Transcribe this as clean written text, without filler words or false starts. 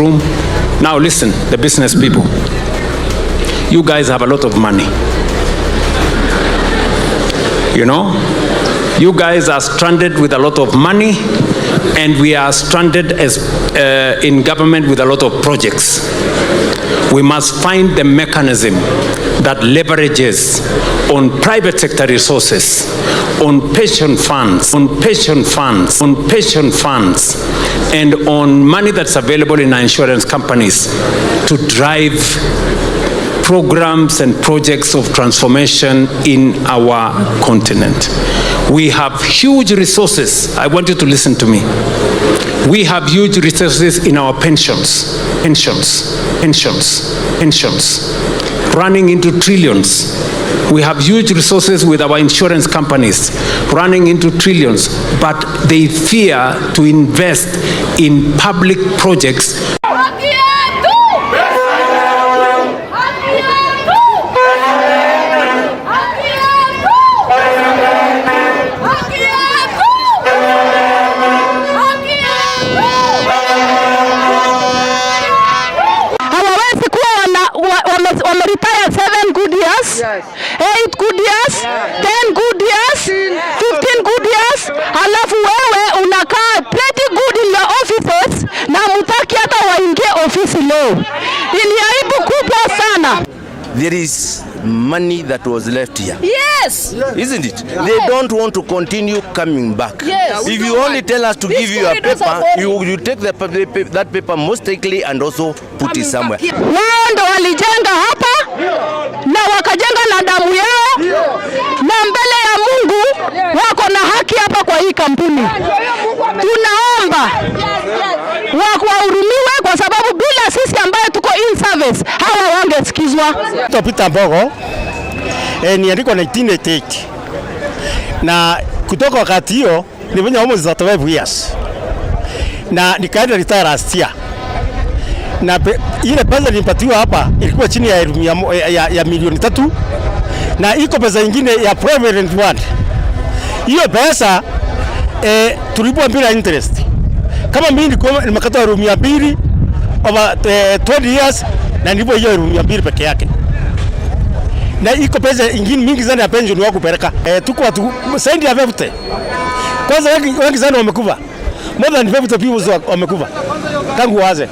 room. Now listen, the business people. You guys have a lot of money. You know, you guys are stranded with a lot of money, and we are stranded as in government with a lot of projects. We must find the mechanism that leverages on private sector resources, on pension funds, and on money that's available in our insurance companies to drive programs and projects of transformation in our continent. We have huge resources. I want you to listen to me. We have huge resources in our pensions, running into trillions. We have huge resources with our insurance companies, running into trillions, but they fear to invest in public projects. Wameretire 7 good years, 8 good years, 10 good years, 15 good years, halafu wewe unakaa pretty good in your offices na mutaki hata waingie ofisi leo. Ni aibu kubwa sana. There is money that was left here. Yes. Isn't it? They don't want to continue coming back. Yes. If you only tell us to give you a paper, you take that paper most likely and also put it somewhere. Wao ndo walijenga hapa na wakajenga na damu yao na mbele ya Mungu wako na haki hapa kwa hii kampuni. Tunaomba wahurumiwe kwa sababu bila sisi ambaye tuko in service hawa wangesikizwa. Peter Mbogo niandikwa 1988 na kutoka wakati hiyo nimefanya almost 35 years na nikaenda retire last year, na ile pesa nilipatiwa hapa ilikuwa chini ya milioni 3 na iko pesa nyingine ya provident fund. Hiyo pesa tulipwa bila interest. Kama mimi nimekata room ya 2 over 20 years na nilipo hiyo room ya 2 peke yake. Na iko pesa ingine mingi sana ya pension wako kupeleka. Tuko watu saidi ya 50. Kwanza wengi sana wamekufa. More than 50 people wamekufa tangu waze.